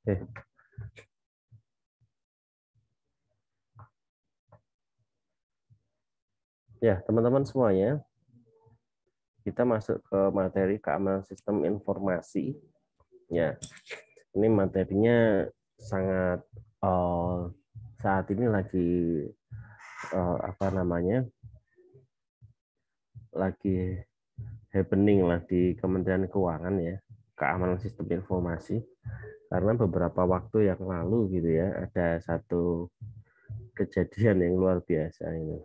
Eh, ya, teman-teman semuanya, kita masuk ke materi keamanan sistem informasi. Ya, ini materinya sangat saat ini lagi apa namanya, lagi happening lah di Kementerian Keuangan ya, keamanan sistem informasi. Karena beberapa waktu yang lalu gitu ya, ada satu kejadian yang luar biasa ini.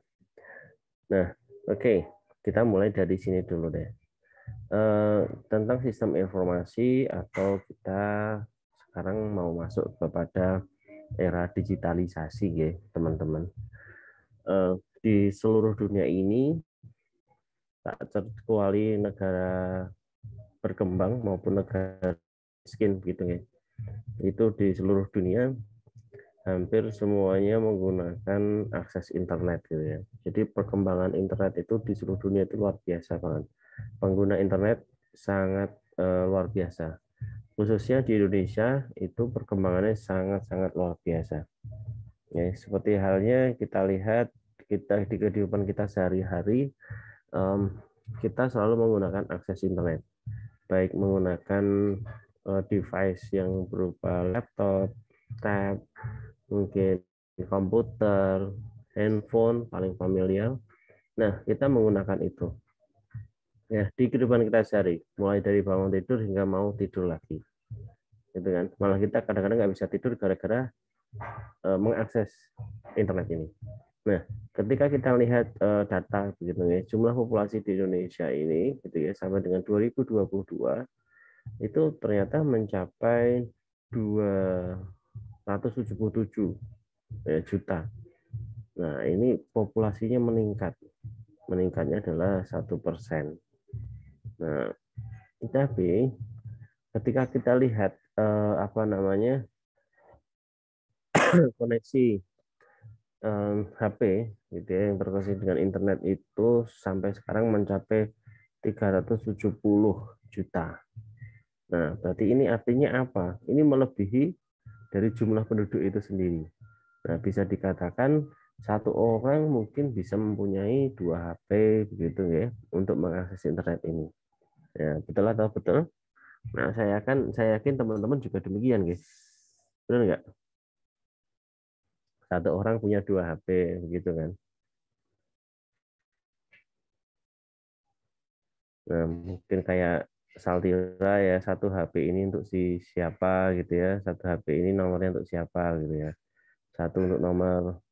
Nah, oke, kita mulai dari sini dulu deh. Tentang sistem informasi atau kita sekarang mau masuk kepada era digitalisasi ya teman-teman. Di seluruh dunia ini tak terkecuali negara berkembang maupun negara miskin gitu ya, itu di seluruh dunia hampir semuanya menggunakan akses internet gitu ya. Jadi perkembangan internet itu di seluruh dunia itu luar biasa banget. Pengguna internet sangat luar biasa. Khususnya di Indonesia itu perkembangannya sangat-sangat luar biasa. Ya, seperti halnya kita lihat kita di kehidupan kita sehari-hari, kita selalu menggunakan akses internet, baik menggunakan device yang berupa laptop, tab, mungkin komputer, handphone paling familiar. Nah, kita menggunakan itu. Ya, di kehidupan kita sehari, mulai dari bangun tidur hingga mau tidur lagi. Gitu kan. Malah kita kadang-kadang nggak bisa tidur gara-gara mengakses internet ini. Nah, ketika kita lihat data begitu ya, jumlah populasi di Indonesia ini gitu ya sampai dengan 2022 itu ternyata mencapai 277 juta. Nah, ini populasinya meningkat. Meningkatnya adalah 1%. Nah, tapi ketika kita lihat apa namanya koneksi HP gitu ya, yang terkoneksi dengan internet itu sampai sekarang mencapai 370 juta. Nah, berarti ini artinya apa? Ini melebihi dari jumlah penduduk itu sendiri. Nah, bisa dikatakan satu orang mungkin bisa mempunyai 2 HP begitu ya untuk mengakses internet ini. Ya, betul atau betul? Nah, saya yakin teman-teman juga demikian, guys. Benar nggak? Satu orang punya 2 HP begitu kan. Nah, mungkin kayak Saltira ya, satu HP ini untuk si siapa gitu ya, satu HP ini nomornya untuk siapa gitu ya, satu untuk nomor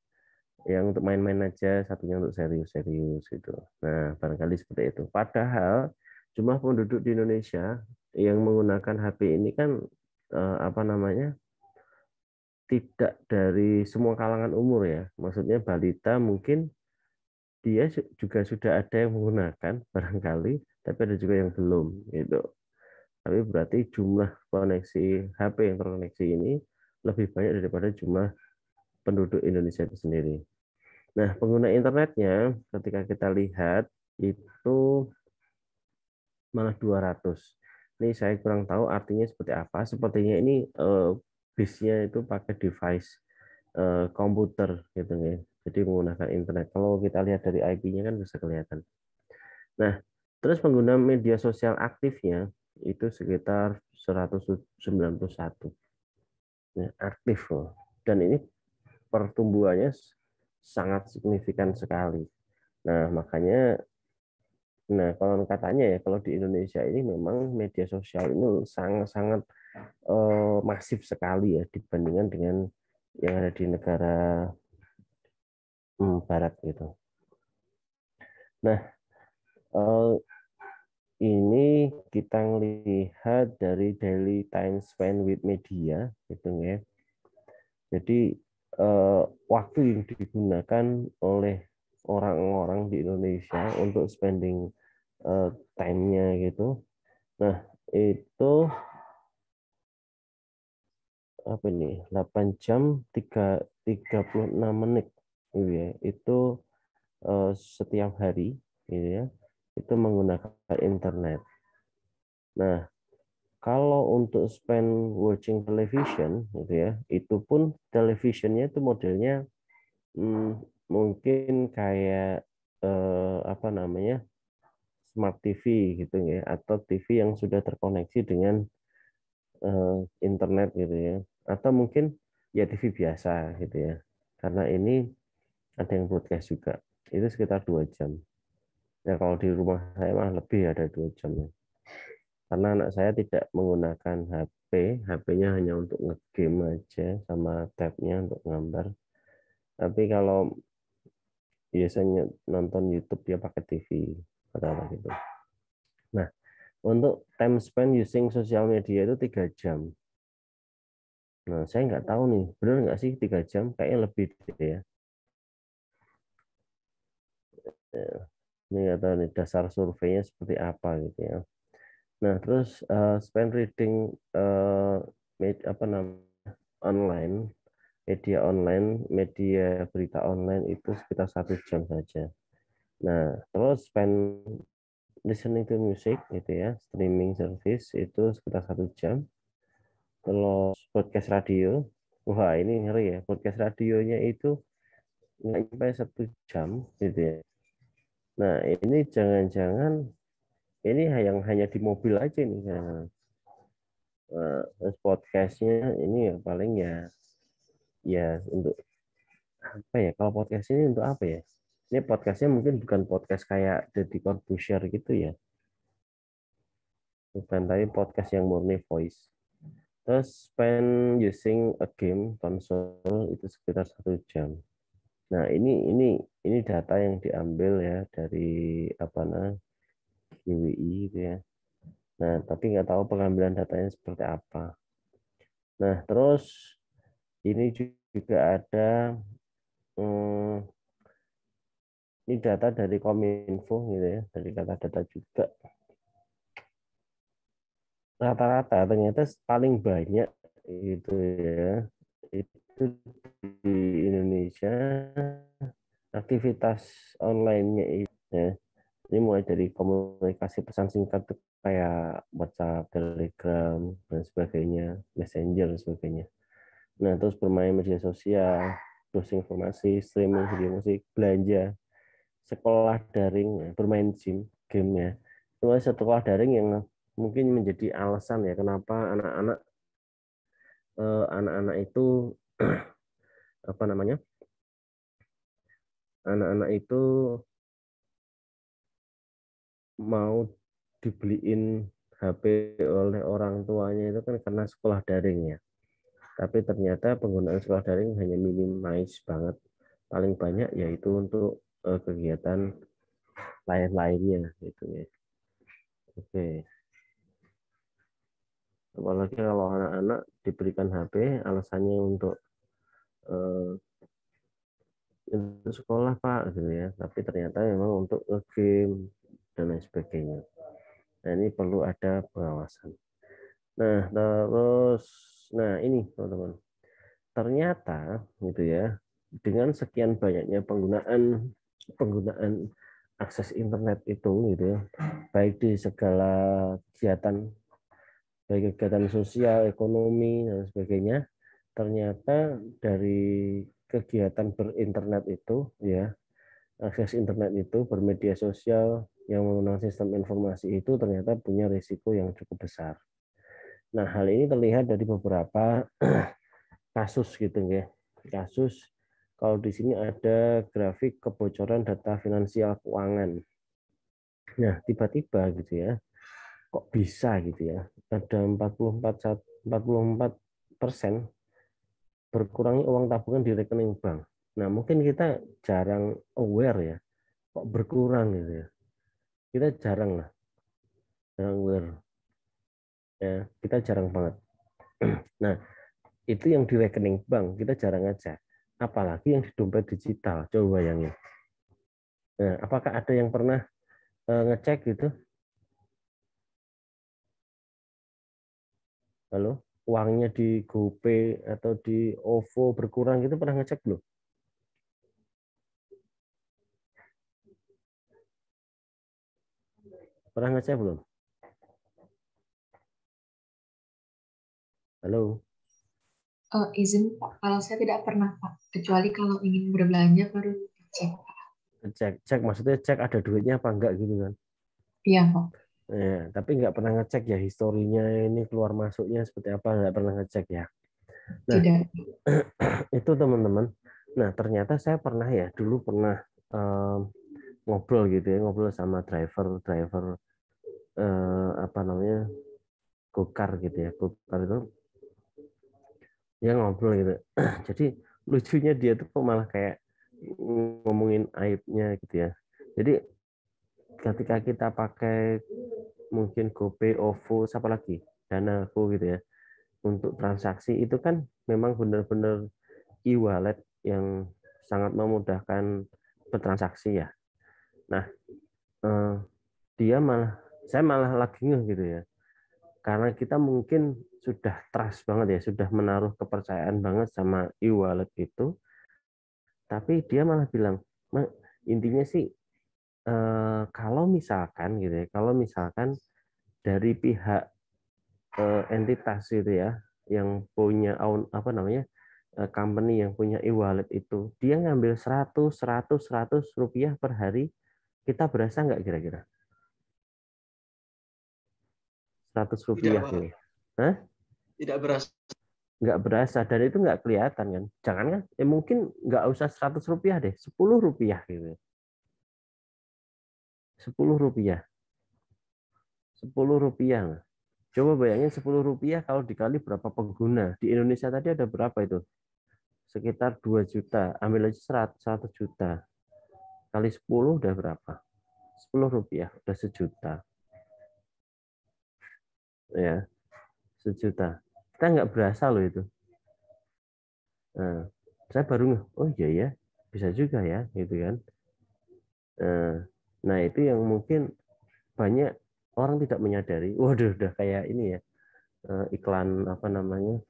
yang untuk main-main aja, satunya untuk serius-serius gitu. Nah, barangkali seperti itu. Padahal jumlah penduduk di Indonesia yang menggunakan HP ini kan apa namanya, tidak dari semua kalangan umur ya. Maksudnya balita mungkin dia juga sudah ada yang menggunakan barangkali, tapi ada juga yang belum gitu. Tapi berarti jumlah koneksi HP yang terkoneksi ini lebih banyak daripada jumlah penduduk Indonesia itu sendiri. Nah, pengguna internetnya ketika kita lihat itu malah 200. Ini saya kurang tahu artinya seperti apa. Sepertinya ini base-nya itu pakai device komputer gitu ya. Jadi menggunakan internet. Kalau kita lihat dari IP-nya kan bisa kelihatan. Nah, terus pengguna media sosial aktifnya itu sekitar 191. Ya, aktif loh. Dan ini pertumbuhannya sangat signifikan sekali. Nah, makanya kalau katanya ya kalau di Indonesia ini memang media sosial ini sangat-sangat masif sekali ya dibandingkan dengan yang ada di negara barat gitu. Nah, eh, ini kita lihat dari daily time spent with media gitu ya. Jadi waktu yang digunakan oleh orang-orang di Indonesia untuk spending time-nya gitu. Nah, itu apa nih? 8 jam 36 menit gitu ya. Itu setiap hari gitu ya. Itu menggunakan internet. Nah, Kalau untuk spend watching television gitu ya, itu pun televisionnya itu modelnya mungkin kayak apa namanya smart TV gitu ya, atau TV yang sudah terkoneksi dengan internet gitu ya, atau mungkin ya TV biasa gitu ya. Karena ini ada yang broadcast juga, itu sekitar 2 jam. Ya kalau di rumah saya mah lebih ada 2 jam ya. Karena anak saya tidak menggunakan HP, HP-nya hanya untuk ngegame aja sama tabnya untuk gambar. Tapi kalau biasanya nonton YouTube dia pakai TV kata gitu. Nah, untuk time spend using sosial media itu 3 jam. Nah, saya nggak tahu nih, benar nggak sih 3 jam? Kayaknya lebih deh ya. Ini atau dasar surveinya seperti apa gitu ya. Nah, terus spend reading apa namanya online, media berita online itu sekitar 1 jam saja. Nah, terus spend listening to music gitu ya, streaming service itu sekitar 1 jam. Terus podcast radio, wah ini ngeri ya, podcast radionya itu nggak sampai 1 jam gitu ya. Nah ini jangan-jangan ini yang hanya di mobil aja nih. Podcastnya ini ya paling ya untuk apa ya? Kalau podcast ini untuk apa ya? Ini podcastnya mungkin bukan podcast kayak Deddy Corbuzier gitu ya, bukan, tapi podcast yang murni voice. Terus spend using a game console itu sekitar 1 jam. Nah, ini data yang diambil ya dari apa nah GWI gitu ya. Nah, tapi nggak tahu pengambilan datanya seperti apa. Nah, terus ini juga ada hmm, ini data dari Kominfo gitu ya, dari data-data juga. Rata-rata ternyata paling banyak itu ya, itu di Indonesia aktivitas online-nya itu ya. Ini mulai dari komunikasi pesan singkat tuh kayak WhatsApp, Telegram, dan sebagainya, Messenger, dan sebagainya. Nah, terus bermain media sosial, browsing informasi, streaming video musik, belanja, sekolah daring, ya, bermain game ya. Itu sekolah daring yang mungkin menjadi alasan ya kenapa anak-anak itu apa namanya? Anak-anak itu mau dibeliin HP oleh orang tuanya itu kan karena sekolah daring ya. Tapi ternyata penggunaan sekolah daring hanya minimize banget. Paling banyak yaitu untuk kegiatan lain-lainnya gitu ya. Oke. Apalagi kalau anak-anak diberikan HP alasannya eh, untuk sekolah Pak gitu ya. Tapi ternyata memang untuk game dan lain sebagainya. Nah, ini perlu ada pengawasan. Nah, terus ini teman-teman. Ternyata gitu ya, dengan sekian banyaknya penggunaan penggunaan akses internet itu gitu ya, baik di segala kegiatan, baik kegiatan sosial, ekonomi dan sebagainya, ternyata dari kegiatan berinternet itu ya, akses internet itu bermedia sosial yang menggunakan sistem informasi itu ternyata punya risiko yang cukup besar. Nah, hal ini terlihat dari beberapa kasus gitu ya. Kasus kalau di sini ada grafik kebocoran data finansial keuangan. Nah, tiba-tiba gitu ya, kok bisa gitu ya? Ada 44% berkurangnya uang tabungan di rekening bank. Nah, mungkin kita jarang aware ya, kok berkurang gitu ya. Kita jarang lah, jarang aware ya, kita jarang banget. Nah, itu yang di rekening bank kita jarang aja. Apalagi yang di dompet digital, coba bayangin. Nah, apakah ada yang pernah ngecek gitu? Halo, uangnya di GoPay atau di OVO berkurang gitu pernah ngecek belum? Pernah ngecek belum? Halo. Izin Pak, kalau saya tidak pernah Pak, kecuali kalau ingin berbelanja baru cek. Cek maksudnya cek ada duitnya apa enggak gitu kan. Iya Pak, Ya, tapi nggak pernah ngecek ya historinya ini keluar masuknya seperti apa, nggak pernah ngecek ya. Nah, tidak. itu teman-teman. Nah, ternyata saya pernah ya, dulu pernah ngobrol gitu ya, ngobrol sama driver apa namanya, gokar gitu ya. Gokar itu dia ngobrol gitu. Jadi lucunya dia tuh kok malah kayak ngomongin aibnya gitu ya. Jadi ketika kita pakai mungkin GoPay, OVO, siapa lagi, Danago gitu ya, untuk transaksi itu kan memang benar-benar e-wallet yang sangat memudahkan bertransaksi ya. Nah, eh, dia malah, saya malah lagi ngeh gitu ya, karena kita mungkin sudah trust banget ya, sudah menaruh kepercayaan banget sama e-wallet itu, tapi dia malah bilang, intinya sih kalau misalkan gitu ya, kalau misalkan dari pihak entitas gitu ya, yang punya apa namanya, company yang punya e-wallet itu, dia ngambil 100 rupiah per hari, kita berasa nggak kira-kira? 100 Tidak, rupiah Pak. gitu. Hah? Tidak berasa. Nggak berasa, dan itu nggak kelihatan kan. Jangan kan, mungkin nggak usah 100 rupiah deh, 10 rupiah gitu. 10 rupiah. 10 rupiah. Coba bayangin 10 rupiah kalau dikali berapa pengguna. Di Indonesia tadi ada berapa itu? Sekitar 2 juta. Ambil aja 100 juta. Kali 10 udah berapa? 10 rupiah, udah sejuta. Ya, sejuta. Kita nggak berasa loh itu. Nah, saya baru, oh iya ya, bisa juga ya, gitu kan. Nah, itu yang mungkin banyak orang tidak menyadari. Waduh, udah kayak ini ya, iklan apa namanya?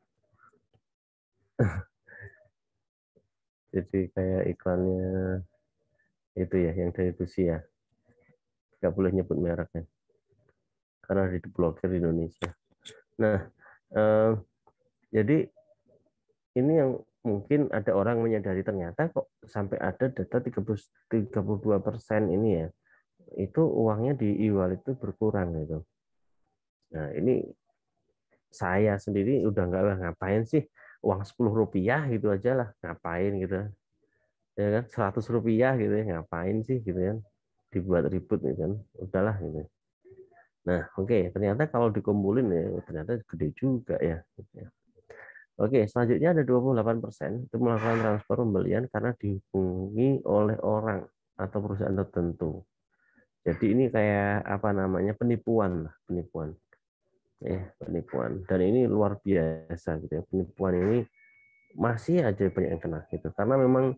Jadi kayak iklannya itu ya, yang dari Rusia. Nggak boleh nyebut mereknya, karena diblokir di Indonesia. Nah, eh, jadi ini yang mungkin ada orang menyadari, ternyata kok sampai ada data 32% ini ya, itu uangnya di e-wallet itu berkurang gitu. Nah, ini saya sendiri udah nggak ngapain sih uang 10 rupiah gitu aja lah, ngapain gitu ya kan, 100 rupiah gitu ya, ngapain sih gitu kan, dibuat ribut gitu kan, udahlah gitu. Nah, oke, ternyata kalau dikumpulin ya ternyata gede juga ya gitu ya. Oke, selanjutnya ada 28% itu melakukan transfer pembelian karena dihubungi oleh orang atau perusahaan tertentu. Jadi ini kayak apa namanya, penipuan lah, penipuan. Penipuan. Dan ini luar biasa gitu ya. Penipuan ini masih aja banyak yang kena gitu. Karena memang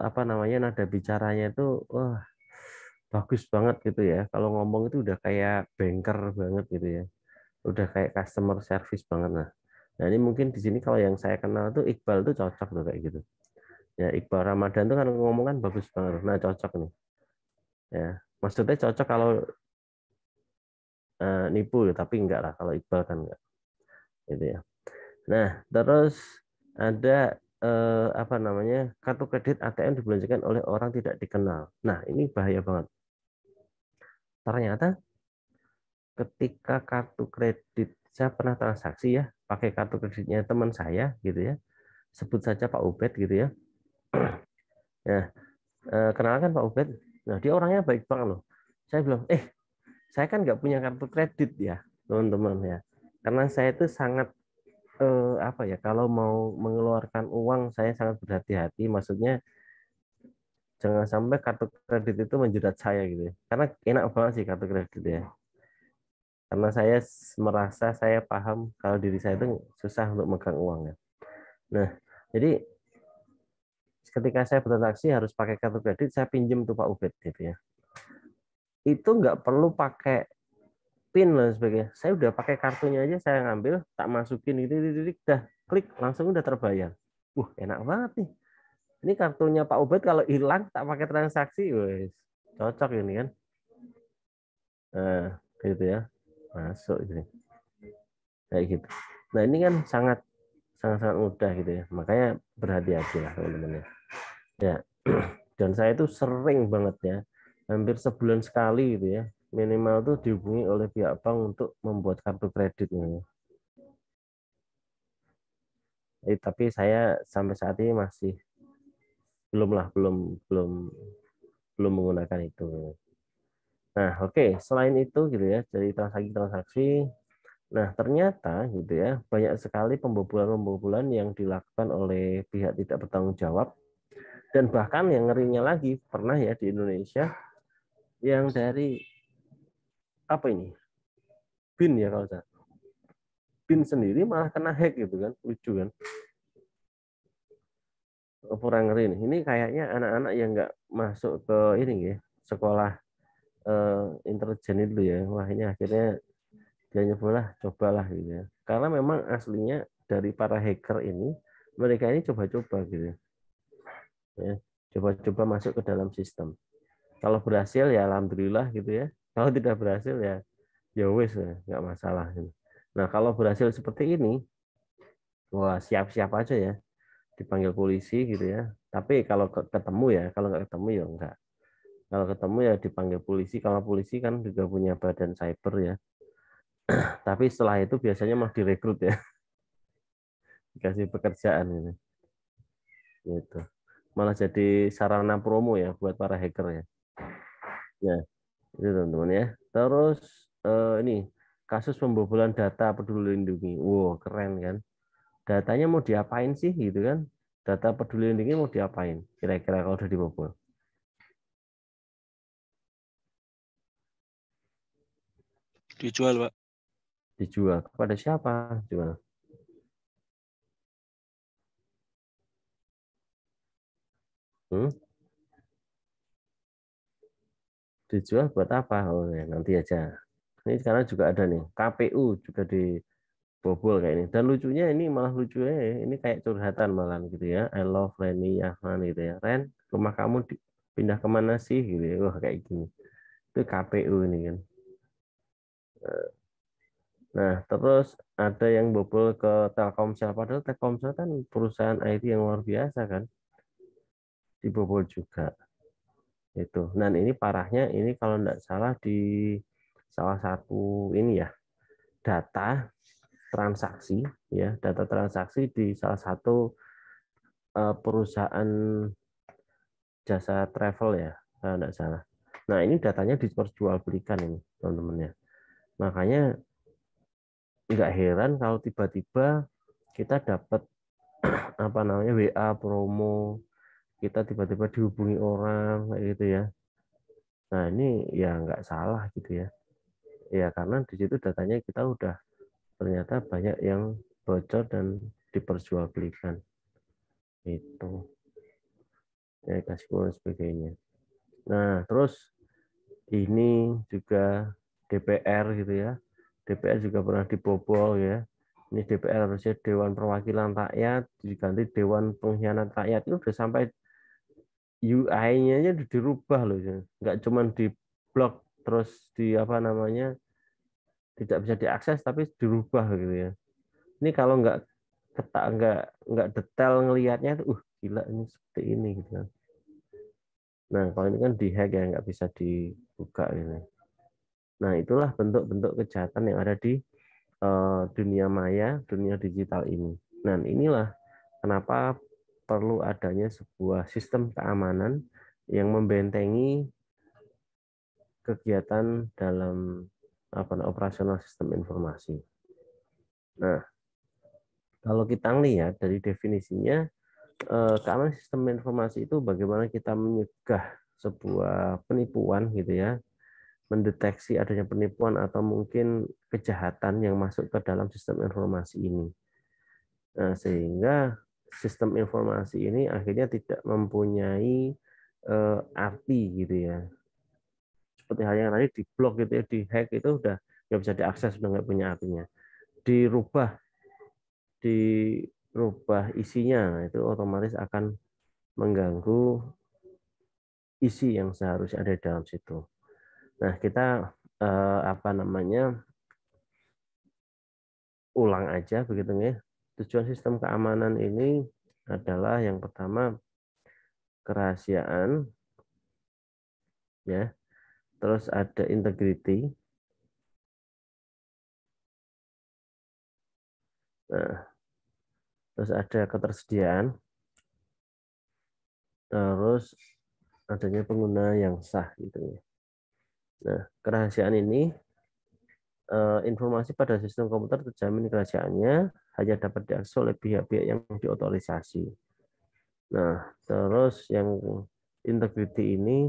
apa namanya, nada bicaranya itu wah, bagus banget gitu ya. Kalau ngomong itu udah kayak banker banget gitu ya. Udah kayak customer service banget lah. Nah, ini mungkin di sini kalau yang saya kenal tuh Iqbal tuh cocok tuh kayak gitu. Ya, Iqbal Ramadan tuh kan ngomong kan bagus banget. Nah, cocok nih. Ya, maksudnya cocok kalau nipu, tapi enggak lah kalau Iqbal kan enggak. Gitu ya. Nah, terus ada apa namanya, kartu kredit ATM dibelanjakan oleh orang tidak dikenal. Nah, ini bahaya banget. Ternyata ketika kartu kredit, saya pernah transaksi ya, pakai kartu kreditnya teman saya gitu ya, sebut saja Pak Ubed gitu ya. Nah, kenalkan Pak Ubed. Nah, dia orangnya baik banget loh. Saya bilang, saya kan nggak punya kartu kredit ya, teman-teman ya. Karena saya itu sangat apa ya, kalau mau mengeluarkan uang saya sangat berhati-hati. Maksudnya jangan sampai kartu kredit itu menjerat saya gitu ya. Karena enak banget sih kartu kredit ya. Karena saya merasa saya paham kalau diri saya itu susah untuk megang uang ya. Nah, jadi ketika saya bertransaksi harus pakai kartu kredit, saya pinjam tuh Pak Ubed gitu ya. Itu nggak perlu pakai PIN dan sebagainya. Saya udah pakai kartunya aja, saya ngambil, tak masukin gitu, udah klik langsung udah terbayar. Enak banget nih. Ini kartunya Pak Ubed kalau hilang tak pakai transaksi, wes cocok ini kan. Nah, gitu ya. Masuk ini. Kayak gitu. Nah, ini kan sangat mudah gitu ya. Makanya berhati-hati lah teman-teman ya. Ya. Dan saya itu sering banget ya, hampir sebulan sekali gitu ya, minimal tuh dihubungi oleh pihak bank untuk membuat kartu kreditnya. Tapi saya sampai saat ini masih belum lah, belum menggunakan itu. Nah, oke, selain itu gitu ya, dari transaksi-transaksi, nah ternyata gitu ya, banyak sekali pembobolan-pembobolan yang dilakukan oleh pihak tidak bertanggung jawab, dan bahkan yang ngerinya lagi pernah ya di Indonesia yang dari apa ini, BIN ya kalau saya, BIN sendiri malah kena hack gitu kan, lucu kan, kurang ngeri nih. Ini kayaknya anak-anak yang nggak masuk ke ini ya, sekolah intelijen itu ya, wah ini akhirnya dia nyobalah, cobalah gitu ya. Karena memang aslinya dari para hacker ini, mereka ini coba-coba gitu ya, coba-coba masuk ke dalam sistem. Kalau berhasil ya alhamdulillah gitu ya. Kalau tidak berhasil ya ya wes ya, nggak masalah gitu. Nah kalau berhasil seperti ini, wah siap-siap aja ya dipanggil polisi gitu ya. Tapi kalau ketemu ya, kalau nggak ketemu ya enggak. Kalau ketemu ya dipanggil polisi. Kalau polisi kan juga punya badan cyber ya. Tapi setelah itu biasanya malah direkrut ya, dikasih pekerjaan ini. Gitu. Malah jadi sarana promo ya buat para hacker ya. Ya, itu teman-teman ya. Terus ini kasus pembobolan data Peduli Lindungi. Wow, keren kan? Datanya mau diapain sih gitu kan? Data Peduli Lindungi mau diapain? Kira-kira kalau udah dibobol? Dijual, Pak. Dijual kepada siapa? Jual. Hmm? Dijual buat apa? Oh ya, nanti aja. Ini sekarang juga ada nih, KPU juga dibobol kayak ini. Dan lucunya ini malah lucunya ya, ini kayak curhatan malah gitu ya. I love Reni Yahman gitu ya. Ren, rumah kamu pindah kemana sih gitu ya. Wah kayak gini. Itu KPU ini kan. Nah, terus ada yang bobol ke Telkomsel. Padahal Telkomsel kan perusahaan IT yang luar biasa kan. Dibobol juga. Itu. Dan ini parahnya, ini kalau tidak salah di salah satu ini ya, data transaksi ya, data transaksi di salah satu perusahaan jasa travel ya, kalau tidak salah. Nah, ini datanya diperjualbelikan ini, teman-teman ya. Makanya nggak heran kalau tiba-tiba kita dapat apa namanya WA promo, kita tiba-tiba dihubungi orang kayak gitu ya. Nah, ini ya nggak salah gitu ya. Ya karena di situ datanya kita udah ternyata banyak yang bocor dan diperjualbelikan. Itu ya kasih dan sebagainya. Nah, terus ini juga DPR gitu ya. DPR juga pernah dibobol ya. Ini DPR harusnya Dewan Perwakilan Rakyat diganti Dewan Pengkhianat Rakyat. Itu udah sampai UI-nya aja dirubah loh ya. Nggak cuma di blok terus di apa namanya tidak bisa diakses tapi dirubah gitu ya. Ini kalau nggak detail ngelihatnya tuh gila ini seperti ini gitu kan. Nah, kalau ini kan dihack ya nggak bisa dibuka gitu. Nah, itulah bentuk-bentuk kejahatan yang ada di dunia maya, dunia digital ini. Nah, inilah kenapa perlu adanya sebuah sistem keamanan yang membentengi kegiatan dalam operasional sistem informasi. Nah, kalau kita lihat dari definisinya, keamanan sistem informasi itu bagaimana kita mencegah sebuah penipuan gitu ya, mendeteksi adanya penipuan atau mungkin kejahatan yang masuk ke dalam sistem informasi ini. Nah, sehingga sistem informasi ini akhirnya tidak mempunyai arti gitu ya. Seperti halnya tadi di blok gitu ya, di hack itu udah nggak bisa diakses, udah nggak punya artinya. Dirubah, dirubah isinya, nah, itu otomatis akan mengganggu isi yang seharusnya ada di dalam situ. Nah, kita apa namanya ulang aja begitu ya. Tujuan sistem keamanan ini adalah yang pertama kerahasiaan, ya. Terus ada integrity. Nah, terus ada ketersediaan. Terus adanya pengguna yang sah gitu ya. Nah, kerahasiaan ini informasi pada sistem komputer terjamin kerahasiaannya hanya dapat diakses oleh pihak-pihak yang diotorisasi. Nah, terus yang integrity ini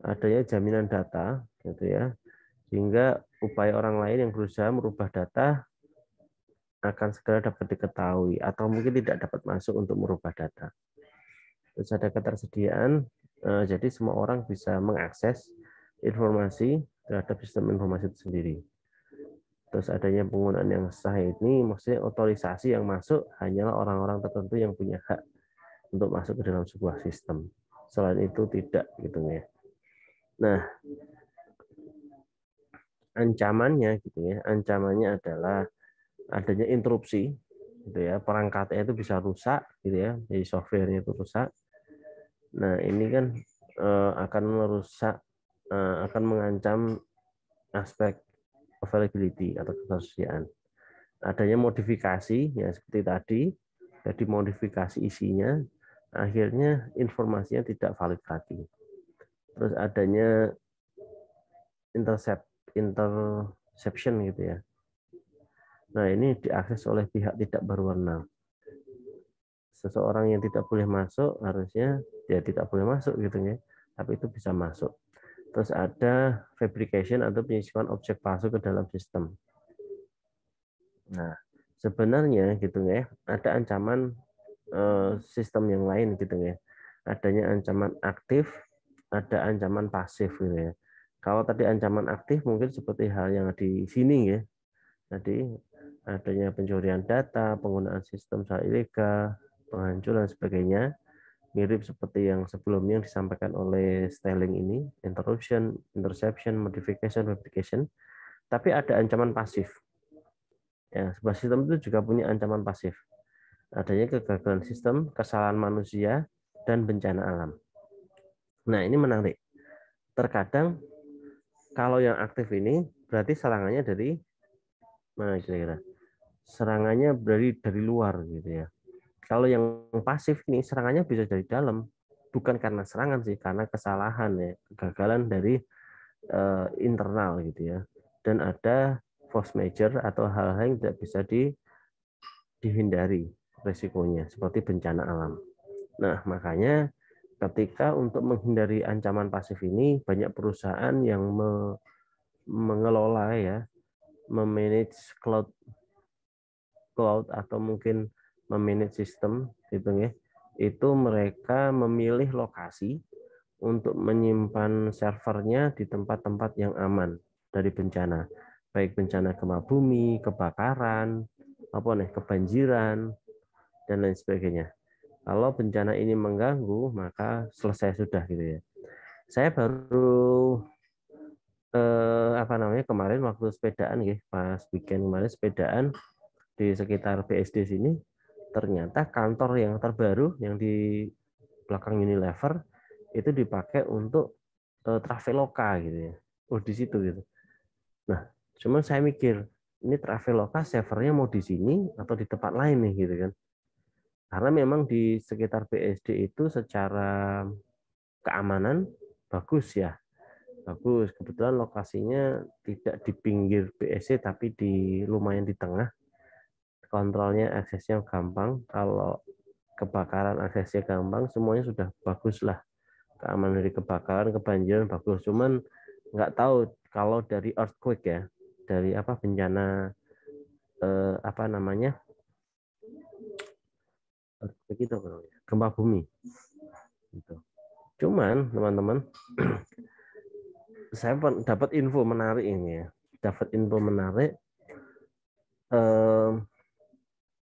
adanya jaminan data gitu ya. Sehingga upaya orang lain yang berusaha merubah data akan segera dapat diketahui atau mungkin tidak dapat masuk untuk merubah data. Terus ada ketersediaan, jadi semua orang bisa mengakses informasi terhadap sistem informasi itu sendiri. Terus adanya penggunaan yang sah ini maksudnya otorisasi yang masuk hanyalah orang-orang tertentu yang punya hak untuk masuk ke dalam sebuah sistem. Selain itu tidak gitu ya. Nah, ancamannya gitu ya. Ancamannya adalah adanya interupsi gitu ya. Perangkatnya itu bisa rusak gitu ya. Jadi softwarenya itu rusak. Nah, ini kan akan merusak, akan mengancam aspek availability atau ketersediaan. Adanya modifikasi ya seperti tadi, jadi modifikasi isinya, akhirnya informasinya tidak valid lagi. Terus adanya interception gitu ya. Nah, ini diakses oleh pihak tidak berwenang. Seseorang yang tidak boleh masuk harusnya dia tidak boleh masuk gitu ya, tapi itu bisa masuk. Terus ada fabrication atau penyisipan objek palsu ke dalam sistem. Nah, sebenarnya gitu ya, ada ancaman sistem yang lain gitu ya. Adanya ancaman aktif, ada ancaman pasif gitu ya. Kalau tadi ancaman aktif mungkin seperti hal yang di sini ya. Tadi adanya pencurian data, penggunaan sistem secara ilegal, penghancuran dan sebagainya. Mirip seperti yang sebelumnya yang disampaikan oleh Sterling ini, interruption, interception, modification, replication. Tapi ada ancaman pasif. Ya, sebuah sistem itu juga punya ancaman pasif. Adanya kegagalan sistem, kesalahan manusia, dan bencana alam. Nah, ini menarik. Terkadang kalau yang aktif ini berarti serangannya dari mana kira-kira? Serangannya dari luar gitu ya. Kalau yang pasif ini serangannya bisa dari dalam, bukan karena serangan sih, karena kesalahan ya, kegagalan dari internal gitu ya. Dan ada force major atau hal-hal yang tidak bisa dihindari resikonya seperti bencana alam. Nah, makanya ketika untuk menghindari ancaman pasif ini banyak perusahaan yang mengelola ya, memanage cloud atau mungkin memanage sistem gitu ya, itu mereka memilih lokasi untuk menyimpan servernya di tempat-tempat yang aman dari bencana, baik bencana gempa bumi, kebakaran, kebanjiran dan lain sebagainya. Kalau bencana ini mengganggu maka selesai sudah gitu ya. Saya baru kemarin waktu sepedaan ya, pas weekend kemarin sepedaan di sekitar BSD sini, ternyata kantor yang terbaru yang di belakang Unilever itu dipakai untuk Traveloka gitu ya. Oh, di situ gitu. Nah, cuman saya mikir, ini Traveloka servernya mau di sini atau di tempat lain nih gitu kan. Karena memang di sekitar BSD itu secara keamanan bagus ya. Bagus, kebetulan lokasinya tidak di pinggir BSD tapi lumayan di tengah. Kontrolnya aksesnya gampang, kalau kebakaran aksesnya gampang, semuanya sudah bagus lah. Keamanan dari kebakaran, kebanjiran bagus. Cuman nggak tahu kalau dari earthquake ya, dari bencana begitu gempa bumi. Gitu. Cuman teman-teman, saya dapat info menarik ini ya. Dapat info menarik.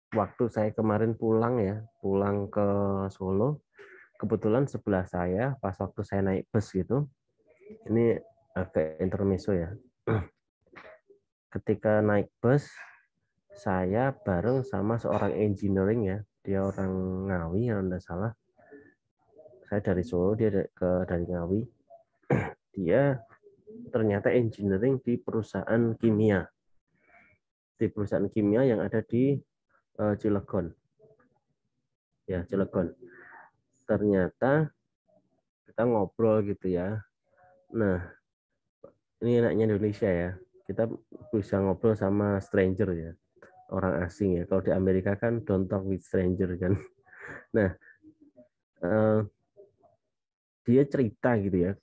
Waktu saya kemarin pulang ke Solo, kebetulan sebelah saya pas waktu saya naik bus gitu, ini agak intermezzo ya. Ketika naik bus, saya bareng sama seorang engineering ya, dia orang Ngawi kalau tidak salah. Saya dari Solo, dia dari Ngawi. Dia ternyata engineering di perusahaan kimia. Di perusahaan kimia yang ada di Cilegon. Ya, Cilegon. Ternyata kita ngobrol gitu ya. Nah, ini enaknya Indonesia ya. Kita bisa ngobrol sama stranger ya, orang asing ya. Kalau di Amerika kan don't talk with stranger kan. Nah, dia cerita gitu ya,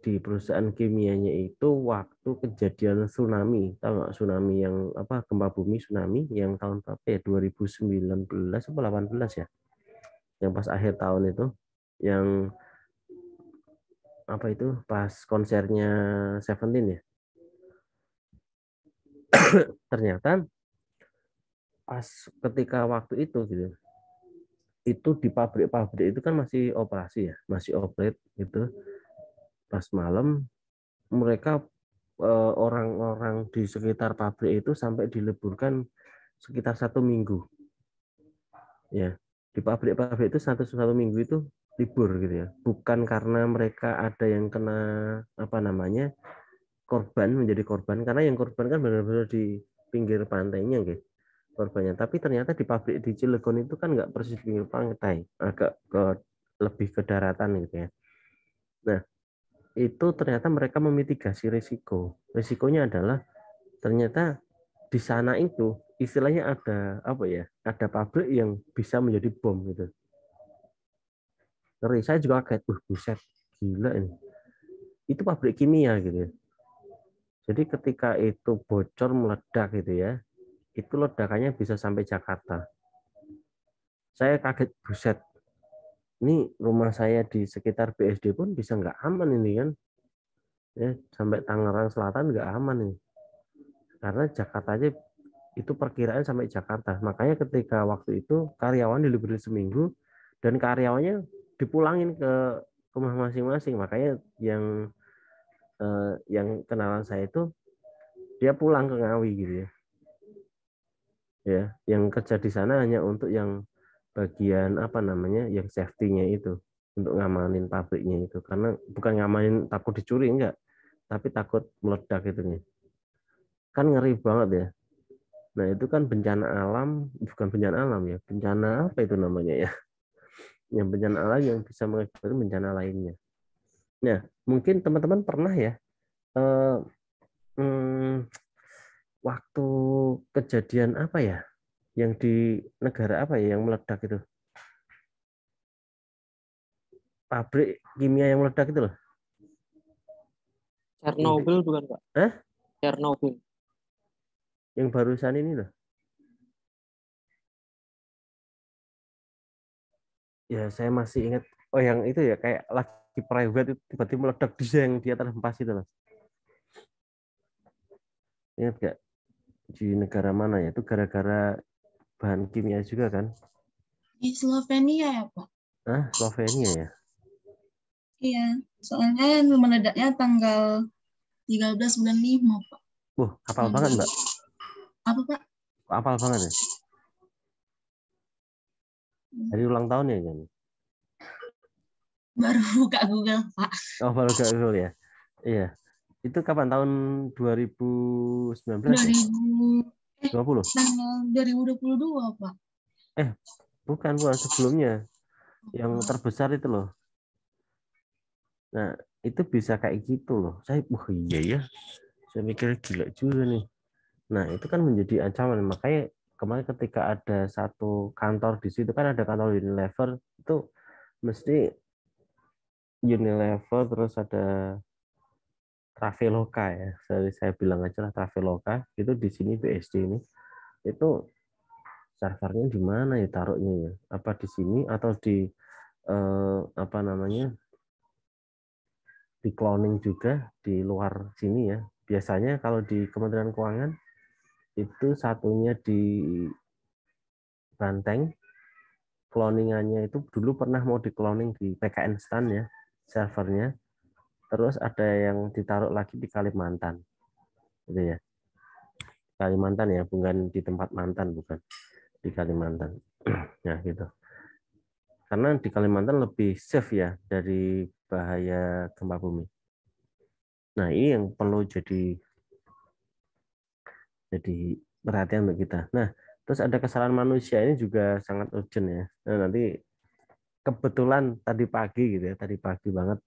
di perusahaan kimianya itu waktu kejadian tsunami, tahu nggak tsunami yang apa, gempa bumi tsunami yang tahun berapa ya, 2019 atau 18 ya, yang pas akhir tahun itu, yang apa itu pas konsernya Seventeen ya. Ternyata pas ketika waktu itu gitu, itu di pabrik-pabrik itu kan masih operasi ya, masih operate gitu. Pas malam mereka orang-orang di sekitar pabrik itu sampai diliburkan sekitar 1 minggu ya. Di pabrik-pabrik itu satu minggu itu libur gitu ya, bukan karena mereka ada yang kena apa namanya korban, menjadi korban, karena yang korban kan benar-benar di pinggir pantainya gitu korbannya, tapi ternyata di pabrik di Cilegon itu kan nggak persis pinggir pantai, agak ke lebih ke daratan gitu ya. Nah, itu ternyata mereka memitigasi risiko. Risikonya adalah ternyata di sana itu istilahnya ada apa ya? Ada pabrik yang bisa menjadi bom gitu. Ngeri, saya juga kaget, buset, gila ini. Itu pabrik kimia gitu ya. Jadi ketika itu bocor meledak gitu ya, itu ledakannya bisa sampai Jakarta. Saya kaget, buset. Ini rumah saya di sekitar BSD pun bisa nggak aman ini kan. Ya, sampai Tangerang Selatan nggak aman nih. Karena Jakarta aja itu perkiraan sampai Jakarta. Makanya ketika waktu itu karyawan diliburin seminggu dan karyawannya dipulangin ke rumah masing-masing. Makanya yang kenalan saya itu dia pulang ke Ngawi gitu ya. Ya, yang kerja di sana hanya untuk yang bagian apa namanya, yang safety-nya itu, untuk ngamanin pabriknya itu. Karena bukan ngamanin takut dicuri enggak, tapi takut meledak itu nih. Kan ngeri banget ya. Nah, itu kan bencana alam, bukan bencana alam ya, bencana apa itu namanya ya? Yang bencana alam yang bisa mengakibatkan bencana lainnya. Nah, mungkin teman-teman pernah ya, eh, hmm, waktu kejadian apa ya, yang di negara apa ya, yang meledak itu, pabrik kimia yang meledak itu loh. Chernobyl bukan Pak? Hah? Chernobyl. Yang barusan ini loh. Ya, saya masih ingat. Oh, yang itu ya, kayak lagi private itu tiba-tiba meledak di yang di atas empas itu loh. Ingat gak? Di negara mana ya? Itu gara-gara bahan kimia juga kan? Di Slovenia ya, Pak? Slovenia ya? Iya, soalnya meledaknya tanggal 13 bulan 5, Pak. Hafal banget, Mbak. Apa, Pak? Hafal banget ya? Hari ulang tahun ya, kan? Baru buka Google, Pak. Oh, baru buka Google ya? Iya. Itu kapan? Tahun 2019 ya? 20? Tanggal 2022, Pak. Bukan sebelumnya. Yang terbesar itu loh. Nah, itu bisa kayak gitu loh. Iya ya. Saya mikir gila juga nih. Nah, itu kan menjadi ancaman. Makanya kemarin ketika ada satu kantor di situ, kan ada kantor Unilever, itu mesti Unilever, terus ada Traveloka ya. Saya bilang aja lah Traveloka, itu di sini BSD ini. Itu servernya di mana ya taruhnya ya? Apa di sini atau di apa namanya? Di cloning juga di luar sini ya. Biasanya kalau di Kementerian Keuangan itu satunya di Banteng, cloningannya itu dulu pernah mau di cloning di PKN Stan ya, servernya. Terus ada yang ditaruh lagi di Kalimantan, gitu ya. Kalimantan ya, bukan di tempat mantan, bukan di Kalimantan. Nah, gitu. Karena di Kalimantan lebih safe ya dari bahaya gempa bumi. Nah, ini yang perlu jadi perhatian untuk kita. Nah, terus ada kesalahan manusia ini juga sangat urgent ya. Nah, nanti kebetulan tadi pagi gitu ya, tadi pagi banget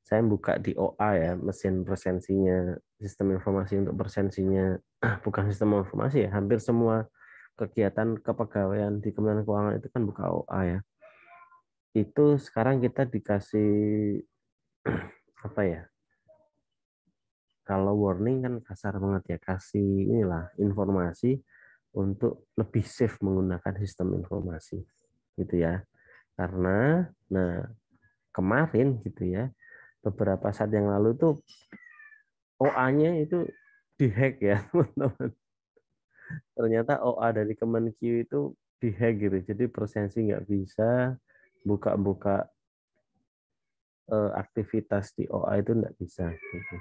saya buka di OA ya, mesin presensinya, sistem informasi untuk presensinya, bukan sistem informasi ya, hampir semua kegiatan kepegawaian di Kementerian Keuangan itu kan buka OA ya. Itu sekarang kita dikasih apa ya? Kalau warning kan kasar banget ya, kasih inilah informasi untuk lebih safe menggunakan sistem informasi gitu ya. Karena nah kemarin gitu ya, beberapa saat yang lalu tuh OA-nya itu dihack ya, teman-teman. Ternyata OA dari Kemenq itu dihack gitu. Jadi presensi nggak bisa buka-buka aktivitas di OA itu nggak bisa. Gitu.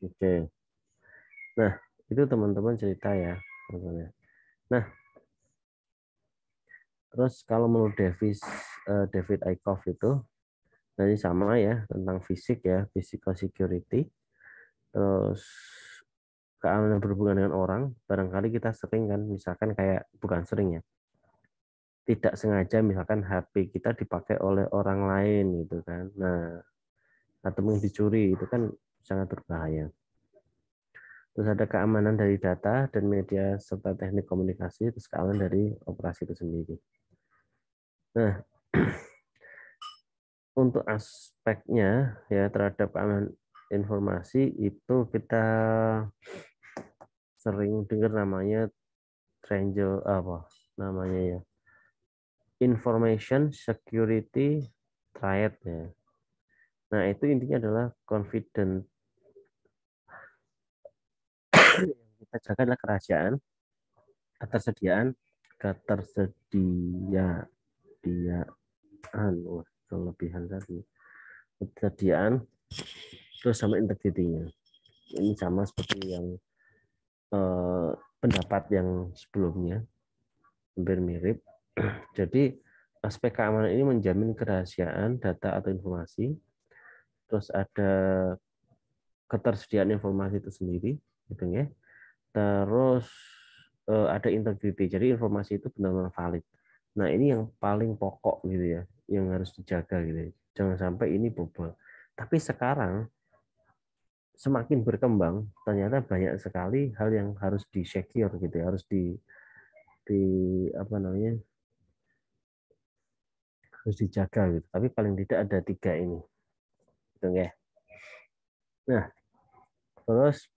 Oke. Nah, itu teman-teman cerita ya. Nah, terus kalau menurut David Eickhoff itu, tadi sama ya tentang fisik ya, physical security. Terus keamanan berhubungan dengan orang, barangkali kita sering kan, misalkan kayak bukan sering ya, tidak sengaja misalkan HP kita dipakai oleh orang lain gitu kan. Nah, atau mungkin dicuri itu kan sangat berbahaya. Terus ada keamanan dari data dan media serta teknik komunikasi, terus keamanan dari operasi itu sendiri. Nah, untuk aspeknya ya terhadap keamanan informasi itu kita sering dengar namanya Triangle apa namanya ya, Information Security Triad ya. Nah, itu intinya adalah confident. Yang kita jaga adalah kerahasiaan, ketersediaan, kelebihan tadi, ketersediaan, terus sama integritinya. Ini sama seperti yang pendapat yang sebelumnya, hampir mirip. Jadi aspek keamanan ini menjamin kerahasiaan data atau informasi, terus ada ketersediaan informasi itu sendiri, gitu ya. Terus ada integrity, jadi informasi itu benar-benar valid. Nah, ini yang paling pokok gitu ya, yang harus dijaga gitu ya. Jangan sampai ini bobol. Tapi sekarang semakin berkembang, ternyata banyak sekali hal yang harus di-secure gitu ya, harus di apa namanya? Harus dijaga gitu. Tapi paling tidak ada 3 ini. Gitu ya. Nah, terus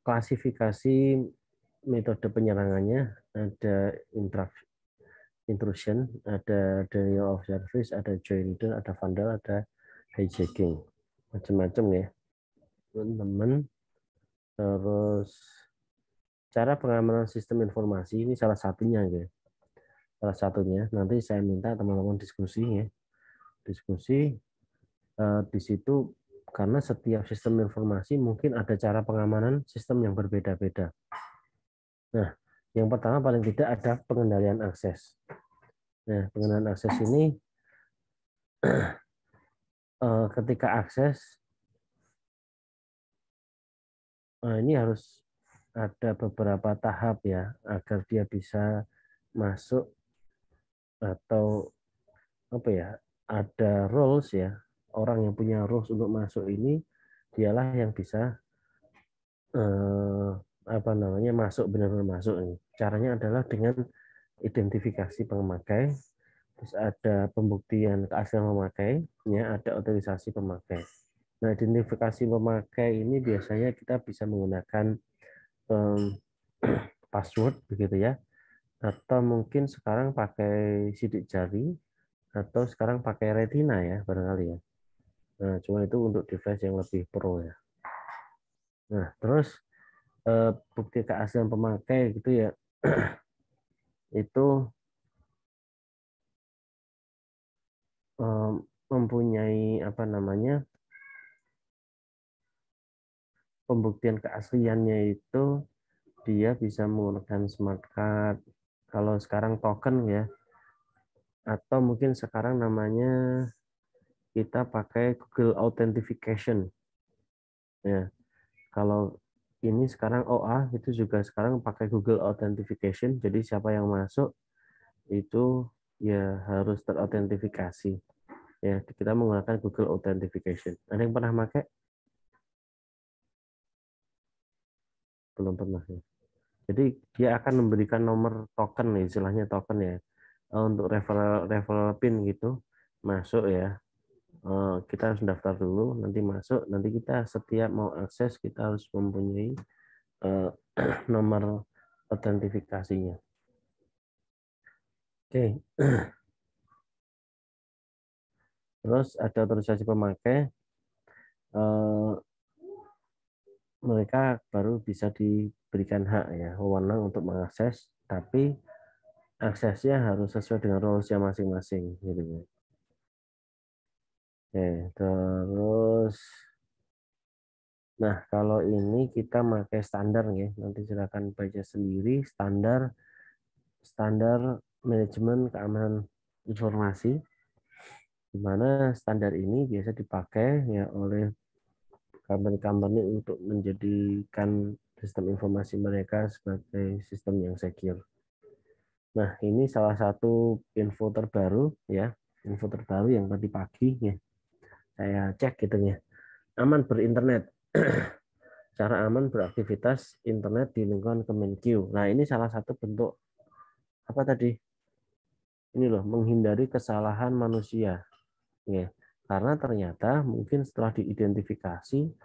klasifikasi metode penyerangannya ada intrusion, ada denial of service, ada joinder, ada vandal, ada hijacking, macam-macam ya, teman-teman. Terus cara pengamanan sistem informasi ini salah satunya ya, salah satunya. Nanti saya minta teman-teman diskusi ya, diskusi di situ karena setiap sistem informasi mungkin ada cara pengamanan sistem yang berbeda-beda. Nah, yang pertama paling tidak ada pengendalian akses. Nah, pengendalian akses ini ketika akses ini harus ada beberapa tahap ya agar dia bisa masuk atau apa ya, ada rules ya, orang yang punya rules untuk masuk ini dialah yang bisa apa namanya masuk, benar-benar masuk ini. Caranya adalah dengan identifikasi pemakai, terus ada pembuktian keaslian pemakainya, ada otorisasi pemakai. Nah, identifikasi pemakai ini biasanya kita bisa menggunakan password begitu ya, atau mungkin sekarang pakai sidik jari, atau sekarang pakai retina ya barangkali ya. Nah, cuma itu untuk device yang lebih pro ya. Nah, terus bukti keaslian pemakai gitu ya, itu mempunyai apa namanya pembuktian keasliannya itu dia bisa menggunakan smart card. Kalau sekarang token ya, atau mungkin sekarang namanya kita pakai Google Authentication. Ya, kalau ini sekarang OA itu juga sekarang pakai Google Authentication. Jadi siapa yang masuk itu ya harus terautentikasi. Ya, kita menggunakan Google Authentication. Ada yang pernah pakai? Belum pernah ya. Jadi dia akan memberikan nomor token, istilahnya token ya, untuk referral pin gitu, masuk ya. Kita harus daftar dulu, nanti masuk, nanti kita setiap mau akses kita harus mempunyai nomor autentifikasinya. Oke. Terus ada otorisasi pemakai, mereka baru bisa diberikan hak ya, wewenang untuk mengakses, tapi aksesnya harus sesuai dengan rules-nya masing-masing gitu ya. Oke, terus nah kalau ini kita pakai standar ya, nanti silakan baca sendiri standar manajemen keamanan informasi, di mana standar ini biasa dipakai ya oleh company-company untuk menjadikan sistem informasi mereka sebagai sistem yang secure. Nah, ini salah satu info terbaru ya, info terbaru yang tadi pagi ya. Saya cek gitu ya. Aman berinternet. Cara aman beraktivitas internet di lingkungan Kemenkeu. Nah, ini salah satu bentuk apa tadi? Ini loh, menghindari kesalahan manusia. Ya. Karena ternyata mungkin setelah diidentifikasi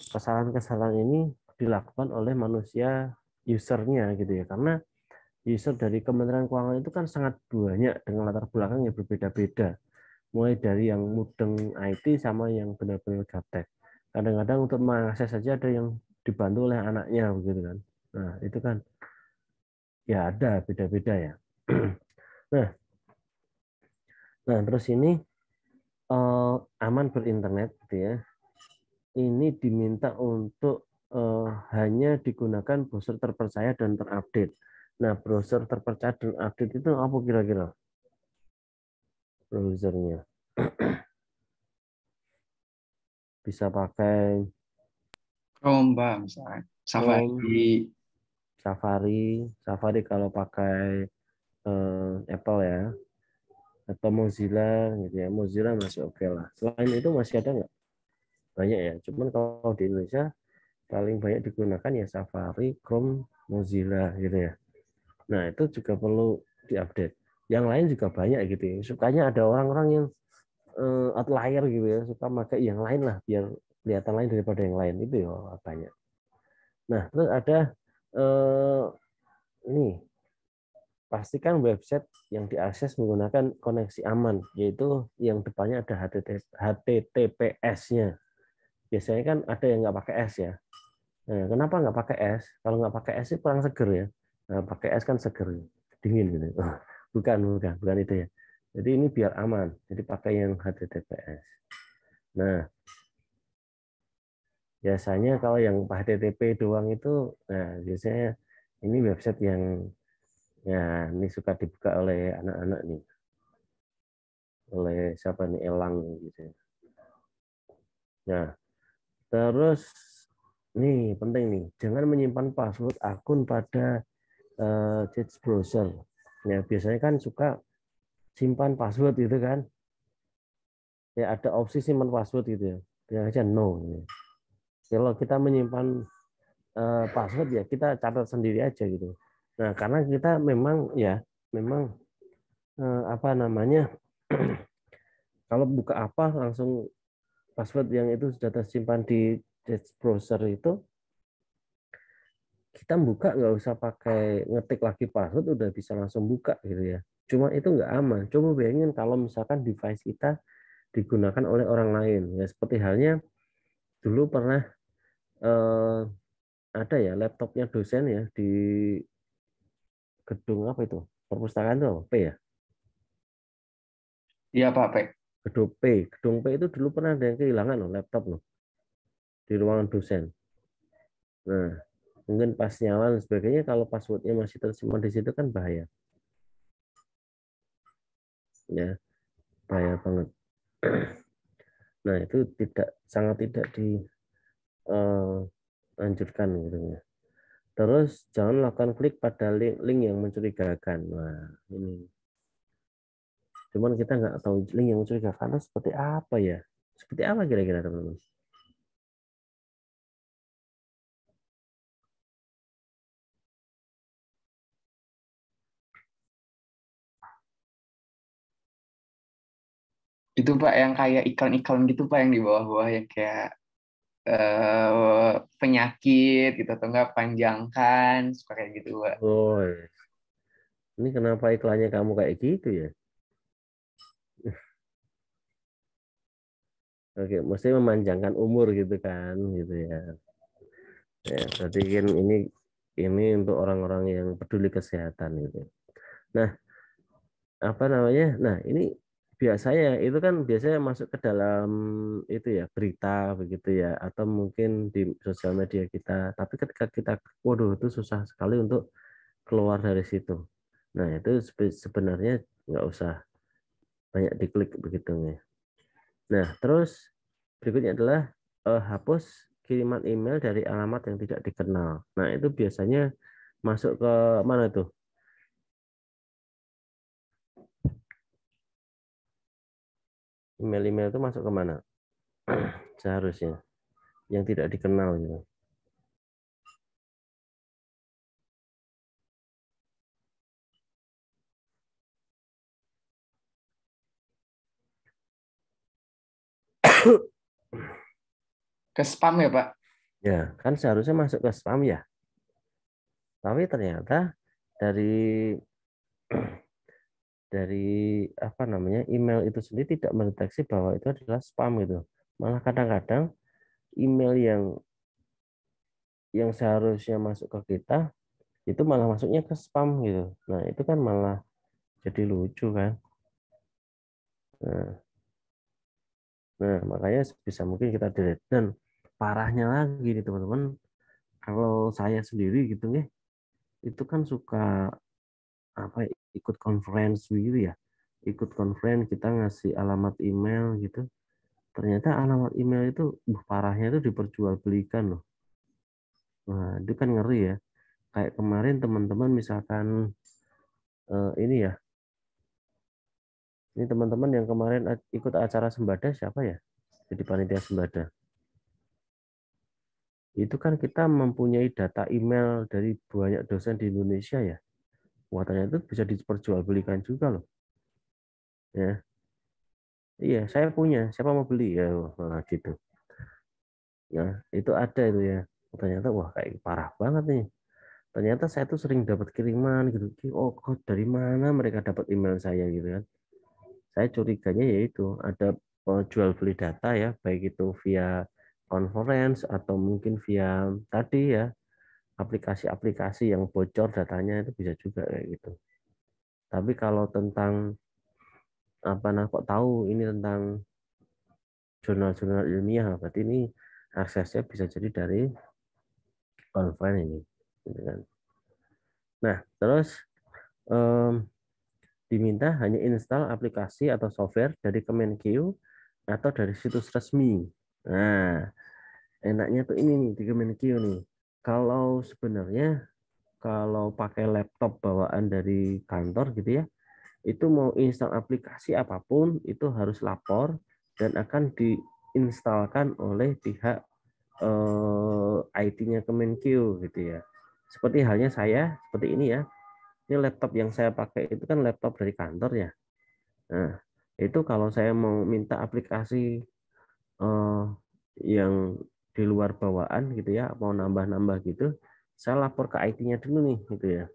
kesalahan-kesalahan ini dilakukan oleh manusia usernya gitu ya. Karena user dari Kementerian Keuangan itu kan sangat banyak dengan latar belakang yang berbeda-beda. Mulai dari yang mudeng IT sama yang benar-benar gaptek. Kadang-kadang untuk mengakses saja ada yang dibantu oleh anaknya begitu kan. Nah, itu kan ya ada beda-beda ya. Nah, terus ini aman berinternet gitu ya. Ini diminta untuk hanya digunakan browser terpercaya dan terupdate. Nah, browser terpercaya dan update itu apa kira-kira? Browsernya bisa pakai Chrome, Mbak, misalnya. Chrome, Safari. Safari kalau pakai Apple ya, atau Mozilla gitu ya. Mozilla masih oke lah. Selain itu masih ada nggak? Banyak ya. Cuman kalau di Indonesia paling banyak digunakan ya Safari, Chrome, Mozilla gitu ya. Nah, itu juga perlu diupdate. Yang lain juga banyak gitu ya. Sukanya ada orang-orang yang outlier gitu ya, suka pakai yang lain lah biar kelihatan lain daripada yang lain, itu ya banyak. Nah, terus ada ini, pastikan website yang diakses menggunakan koneksi aman, yaitu yang depannya ada HTTPS-nya. Biasanya kan ada yang nggak pakai S ya. Nah, kenapa nggak pakai S? Kalau nggak pakai S itu kurang seger ya. Nah, pakai S kan seger, dingin gitu. Bukan itu ya. Jadi ini biar aman. Jadi pakai yang HTTPS. Nah, biasanya kalau yang HTTP doang itu, nah biasanya ini website yang ya ini suka dibuka oleh anak-anak nih, oleh siapa nih, Elang gitu. Nah, terus nih penting nih, jangan menyimpan password akun pada chat browser. Ya biasanya kan suka simpan password gitu kan. Ya ada opsi simpan password gitu ya. Dia aja no. Kalau kita menyimpan password ya kita catat sendiri aja gitu. Nah, karena kita memang apa namanya, kalau buka apa langsung password yang itu sudah tersimpan di browser itu, kita buka nggak usah pakai ngetik lagi password, udah bisa langsung buka gitu ya. Cuma itu nggak aman. Coba bayangin kalau misalkan device kita digunakan oleh orang lain, ya seperti halnya dulu pernah ada ya laptopnya dosen ya di gedung apa itu, perpustakaan itu P ya, Iya, Pak, Pak. gedung P itu dulu pernah ada yang kehilangan loh laptop loh di ruangan dosen. Nah, mungkin pas nyala dan sebagainya, kalau passwordnya masih tersimpan di situ kan bahaya. Ya, bahaya banget. Nah, itu sangat tidak dianjurkan gitu ya. Terus jangan lakukan klik pada link yang mencurigakan. Nah, ini. Cuman kita nggak tahu link yang mencurigakan itu seperti apa ya? Seperti apa kira-kira teman-teman? Itu Pak yang kayak iklan-iklan gitu Pak yang di bawah-bawah yang kayak penyakit gitu atau enggak panjangkan suka kayak gitu Pak. Oh, ini kenapa iklannya kamu kayak gitu ya? Oke, mesti memanjangkan umur gitu kan, gitu ya. Ya, berarti kan ini untuk orang-orang yang peduli kesehatan gitu. Nah, apa namanya? Nah, ini biasanya itu kan biasanya masuk ke dalam itu ya berita begitu ya, atau mungkin di sosial media kita. Tapi ketika kita, waduh, itu susah sekali untuk keluar dari situ. Nah, itu sebenarnya nggak usah banyak diklik begitu ya. Nah, terus berikutnya adalah hapus kiriman email dari alamat yang tidak dikenal. Nah, itu biasanya masuk ke mana tuh? Email-email itu masuk ke mana? Seharusnya yang tidak dikenal gitu. Ke spam ya Pak? Ya, kan seharusnya masuk ke spam ya. Tapi ternyata dari apa namanya email itu sendiri tidak mendeteksi bahwa itu adalah spam gitu. Malah kadang-kadang email yang seharusnya masuk ke kita itu malah masuknya ke spam gitu. Nah, itu kan malah jadi lucu kan. Nah, makanya sebisa mungkin kita delete. Dan parahnya lagi nih teman-teman, kalau saya sendiri gitu nih, itu kan suka apa ikut conference gitu ya. Ikut conference kita ngasih alamat email gitu. Ternyata alamat email itu parahnya itu diperjualbelikan loh. Nah, itu kan ngeri ya. Kayak kemarin teman-teman misalkan ini ya. Ini teman-teman yang kemarin ikut acara sembada siapa ya? Jadi panitia sembada. Itu kan kita mempunyai data email dari banyak dosen di Indonesia ya. Wah, ternyata itu bisa diperjualbelikan juga loh. Ya. Iya, saya punya. Siapa mau beli ya? Nah, gitu. Nah, itu ada itu ya. Ternyata wah kayak parah banget nih. Ternyata saya tuh sering dapat kiriman gitu. Oh, kok dari mana mereka dapat email saya gitu kan. Saya curiganya yaitu ada jual beli data ya, baik itu via conference atau mungkin via tadi ya aplikasi-aplikasi yang bocor datanya itu bisa juga kayak gitu. Tapi kalau tentang apa nah kok tahu ini tentang jurnal-jurnal ilmiah berarti ini aksesnya bisa jadi dari conference ini. Gitu kan. Nah, terus diminta hanya install aplikasi atau software dari Kemenkeu atau dari situs resmi. Nah, enaknya tuh ini nih di Kemenkeu nih. Kalau sebenarnya kalau pakai laptop bawaan dari kantor gitu ya, itu mau install aplikasi apapun itu harus lapor dan akan diinstalkan oleh pihak IT-nya Kemenkeu gitu ya. Seperti halnya saya seperti ini ya. Ini laptop yang saya pakai itu kan laptop dari kantor ya. Nah, itu kalau saya mau minta aplikasi yang di luar bawaan gitu ya, mau nambah-nambah gitu, saya lapor ke IT-nya dulu nih gitu ya.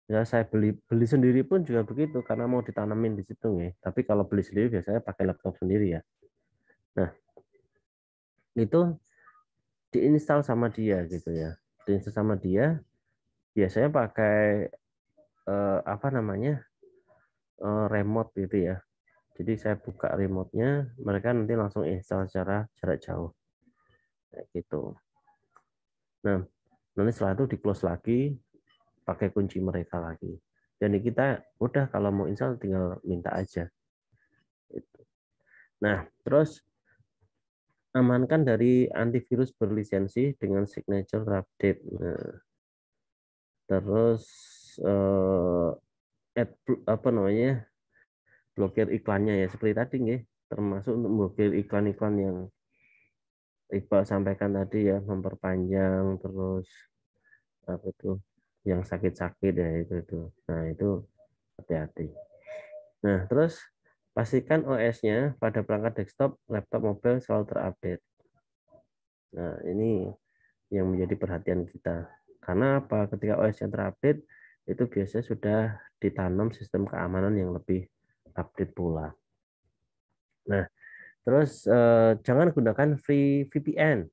Ya saya beli sendiri pun juga begitu karena mau ditanamin di situ nih. Tapi kalau beli sendiri biasanya pakai laptop sendiri ya. Nah, itu diinstal sama dia gitu ya. Diinstal sama dia biasanya pakai apa namanya? Remote gitu ya. Jadi saya buka remote-nya, mereka nanti langsung install secara jarak jauh. Kayak gitu. Nah, nanti setelah itu di close lagi, pakai kunci mereka lagi. Jadi kita udah kalau mau install tinggal minta aja. Nah, terus amankan dari antivirus berlisensi dengan signature update. Nah, terus apa namanya, blokir iklannya ya seperti tadi nih, termasuk untuk blokir iklan-iklan yang Iqbal sampaikan tadi ya, memperpanjang terus apa tuh yang sakit-sakit ya itu. Nah itu hati-hati. Nah terus pastikan OS-nya pada perangkat desktop, laptop, mobile selalu terupdate. Nah ini yang menjadi perhatian kita. Karena apa? Ketika OS-nya terupdate itu biasanya sudah ditanam sistem keamanan yang lebih update pula. Nah terus jangan gunakan free VPN.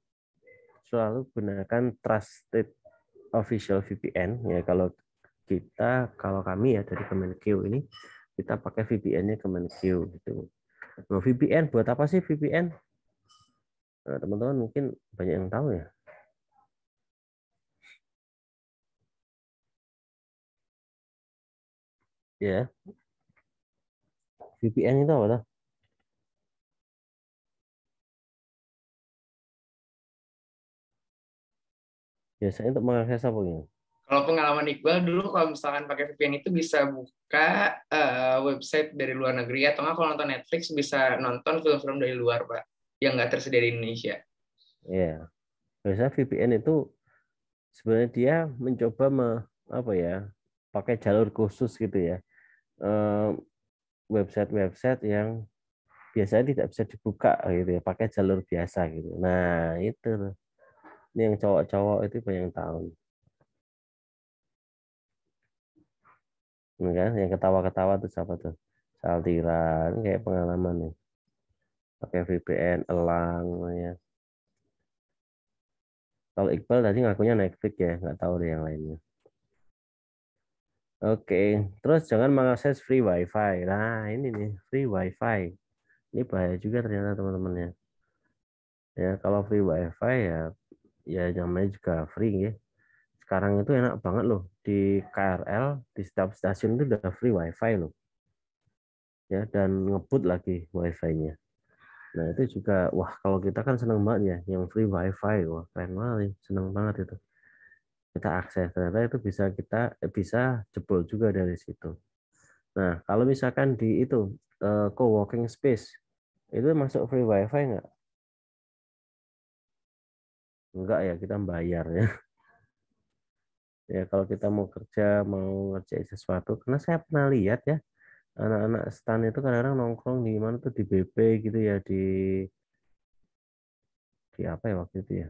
Selalu gunakan trusted official VPN ya. Kalau kami ya dari Kemenq ini kita pakai VPN-nya Kemenq gitu. Nah, VPN buat apa sih VPN? Nah, teman-teman mungkin banyak yang tahu ya. Ya, VPN itu apa tuh? Biasanya untuk mengakses apa ya? Kalau pengalaman Iqbal dulu kalau misalkan pakai VPN itu bisa buka website dari luar negeri, atau nggak kalau nonton Netflix bisa nonton film-film dari luar, Pak, yang nggak tersedia di Indonesia. Ya, biasanya VPN itu sebenarnya dia mencoba apa ya, pakai jalur khusus gitu ya. Website-website yang biasanya tidak bisa dibuka gitu ya, pakai jalur biasa gitu. Nah, itu. Ini yang cowok-cowok itu banyak yang tahu. Ini kan yang ketawa-ketawa tuh siapa tuh? Saltira, ini kayak pengalaman nih. Pakai VPN, elang ya. Kalau Iqbal tadi ngakunya Netflix ya, nggak tahu deh yang lainnya. Oke, terus jangan mengakses free wifi. Nah, ini nih, free wifi. Ini bahaya juga ternyata teman-teman ya. Ya, kalau free wifi ya namanya juga free ya. Sekarang itu enak banget loh, di KRL di setiap stasiun itu udah free wifi loh ya, dan ngebut lagi wifi-nya. Nah itu juga, wah kalau kita kan seneng banget ya yang free wifi, wah keren banget, seneng banget itu kita akses, ternyata itu bisa jebol juga dari situ. Nah kalau misalkan di itu co-working space itu masuk free wifi nggak? Enggak ya, kita bayar ya. Ya kalau kita mau kerja, mau ngerjain sesuatu, karena saya pernah lihat ya anak-anak stan itu kadang-kadang nongkrong di mana tuh, di BP gitu ya, di apa ya waktu itu ya,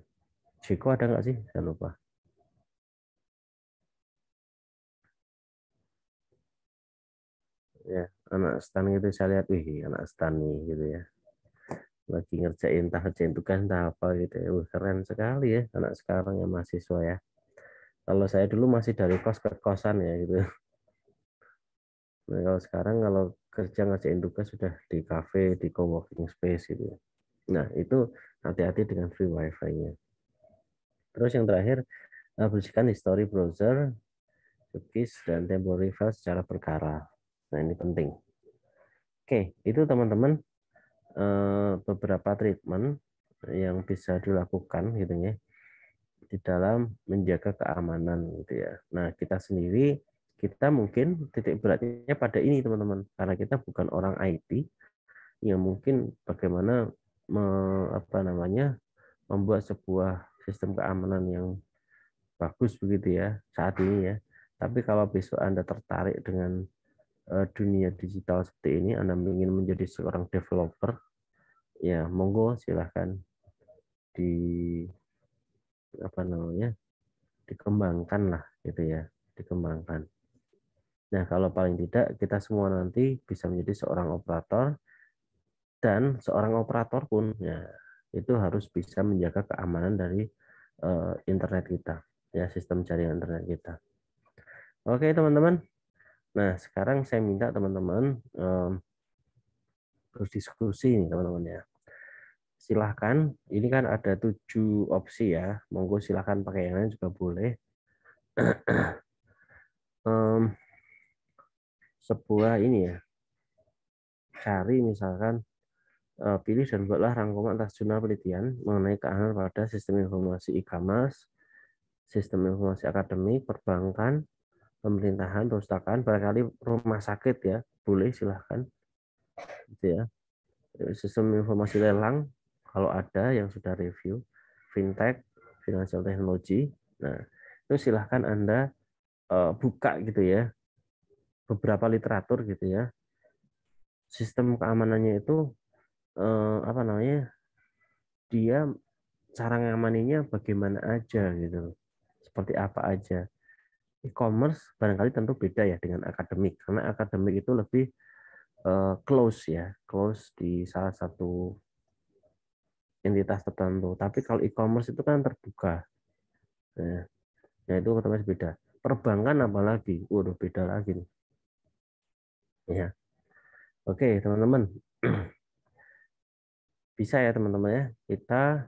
Ciko ada nggak sih, saya lupa ya. Anak stan gitu saya lihat, wih anak stan nih gitu ya, lagi ngerjain tugas entah apa gitu ya. Keren sekali ya anak sekarang yang mahasiswa ya. Kalau saya dulu masih dari kos ke kosan ya gitu. Nah, kalau sekarang kalau kerja ngerjain tugas sudah di cafe, di co-working space gitu ya. Nah itu hati-hati dengan free wifi-nya. Terus yang terakhir, bersihkan history browser, cookies, dan temporary file secara berkala. Nah ini penting. Oke, itu teman-teman beberapa treatment yang bisa dilakukan gitu ya di dalam menjaga keamanan gitu ya. Nah kita sendiri, kita mungkin titik beratnya pada ini teman-teman, karena kita bukan orang IT yang mungkin bagaimana membuat sebuah sistem keamanan yang bagus begitu ya saat ini ya. Tapi kalau besok Anda tertarik dengan dunia digital seperti ini, Anda ingin menjadi seorang developer, ya monggo silahkan di dikembangkan lah gitu ya, dikembangkan. Nah kalau paling tidak kita semua nanti bisa menjadi seorang operator, dan seorang operator pun ya itu harus bisa menjaga keamanan dari internet kita ya, sistem jaringan internet kita. Oke teman-teman, nah sekarang saya minta teman-teman berdiskusi nih teman-teman ya. silahkan. Ini kan ada 7 opsi ya. Monggo silahkan pakai yang lain juga boleh. Sebuah ini ya, cari misalkan pilih dan buatlah rangkuman atas jurnal penelitian mengenai keahlian pada sistem informasi e-commerce, sistem informasi akademik, perbankan, pemerintahan, perpustakaan, barangkali rumah sakit ya, boleh silahkan. Gitu ya. Sistem informasi lelang kalau ada yang sudah review, fintech, financial technology. Nah, itu silahkan Anda buka gitu ya, beberapa literatur gitu ya. Sistem keamanannya itu apa namanya? Dia cara ngamaninnya bagaimana aja gitu. Seperti apa aja. E-commerce barangkali tentu beda ya dengan akademik karena akademik itu lebih close ya, close di salah satu entitas tertentu. Tapi kalau e-commerce itu kan terbuka. Nah, itu otomatis beda. Perbankan apalagi, waduh beda lagi nih. Ya. Oke, teman-teman. Bisa ya teman-teman ya. Kita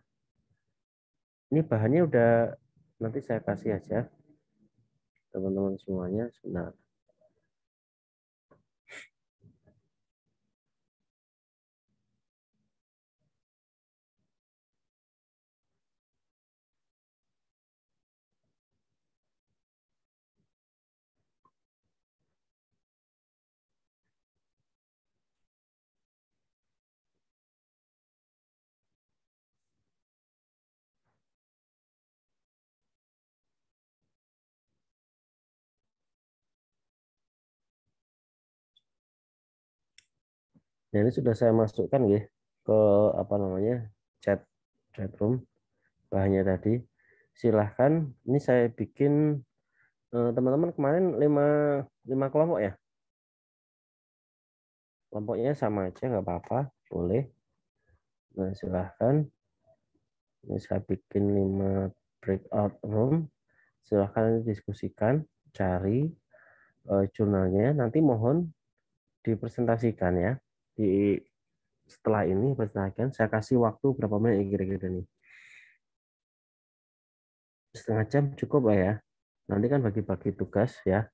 ini bahannya udah nanti saya kasih aja teman-teman semuanya. Sebentar. Nah, ini sudah saya masukkan ya ke apa namanya chat room bahannya tadi. Silahkan. Ini saya bikin teman-teman kemarin 5 kelompok ya. Kelompoknya sama aja nggak apa-apa, boleh. Nah, silahkan. Ini saya bikin 5 breakout room. Silahkan diskusikan, cari jurnalnya. Nanti mohon dipresentasikan ya. Setelah ini presentasikan, saya kasih waktu berapa menit kira-kira nih. Setengah jam cukup lah ya. Nanti kan bagi-bagi tugas ya.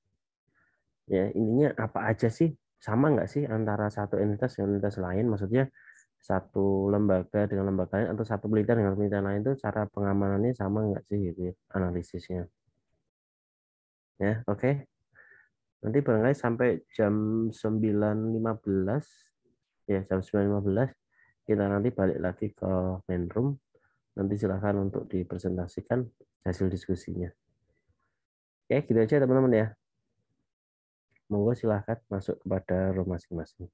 Ya intinya apa aja sih? Sama nggak sih antara satu entitas dengan entitas lain? Maksudnya satu lembaga dengan lembaga lain atau satu penelitian dengan penelitian lain itu cara pengamanannya sama nggak sih gitu ya, analisisnya. Ya, oke. Nanti barangkali sampai jam 9.15 ya, jam 9.15 kita nanti balik lagi ke main room. Nanti silahkan untuk dipresentasikan hasil diskusinya. Oke, gitu aja teman-teman ya. Monggo silahkan masuk kepada room masing-masing.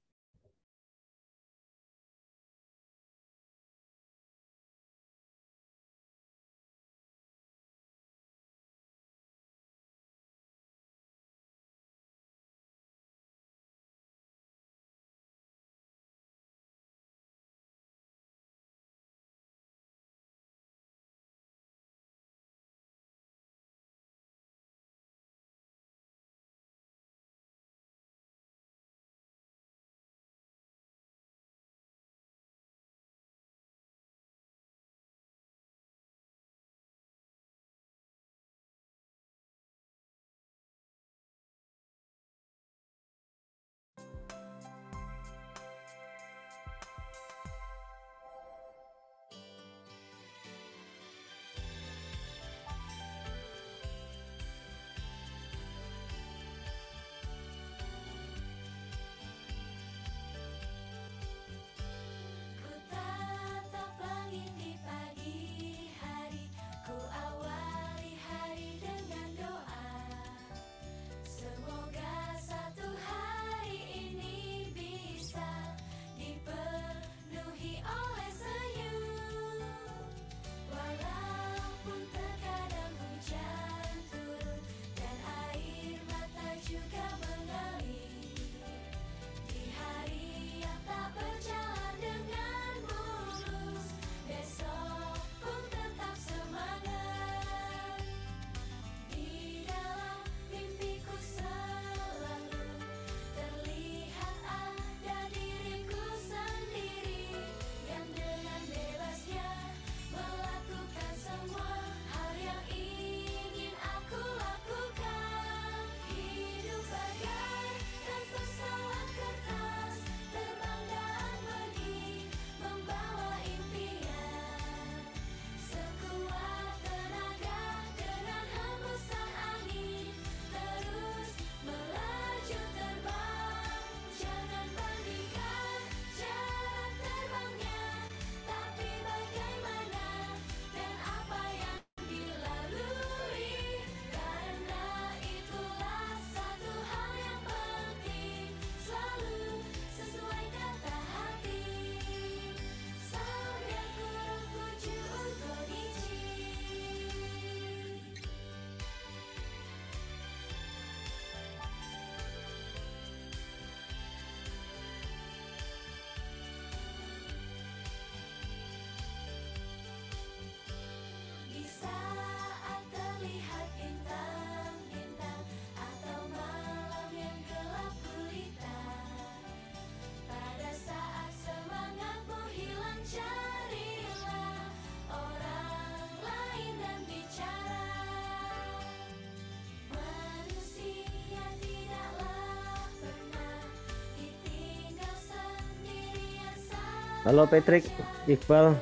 Halo Patrick, Iqbal,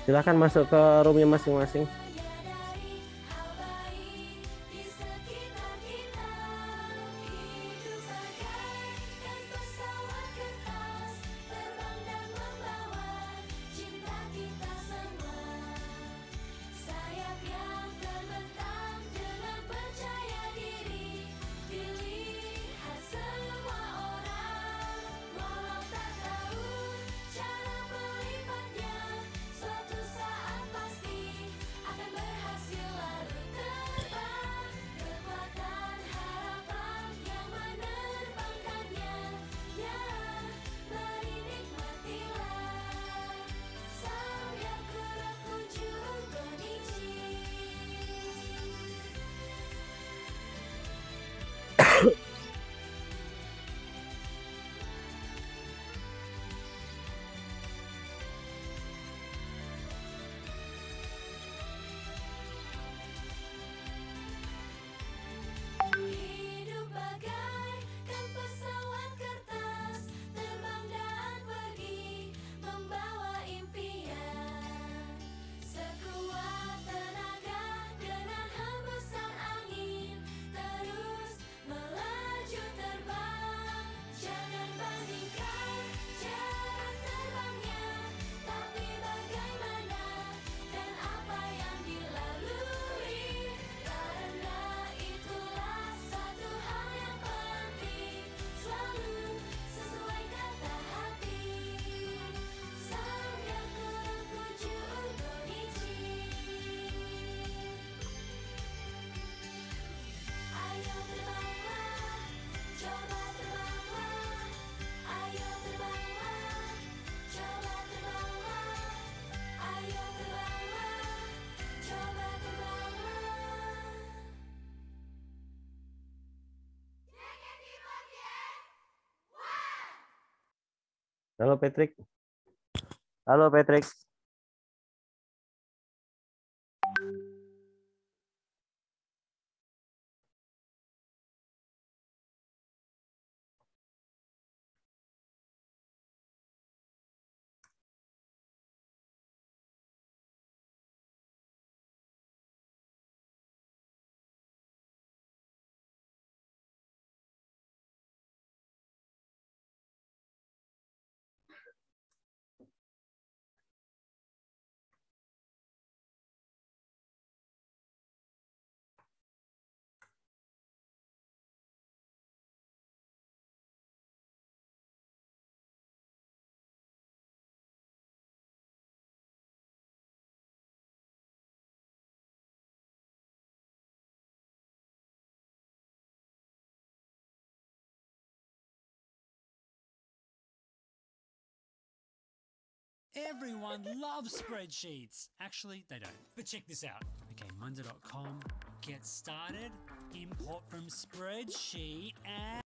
silahkan masuk ke roomnya masing-masing. Halo Patrick. Halo Patrick. Everyone loves spreadsheets. Actually, they don't. But check this out. Okay, Monday.com, get started, import from spreadsheet, and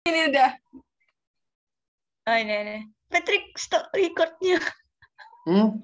Ini udah. Oh, ini. Patrick, stop recordnya. Hmm?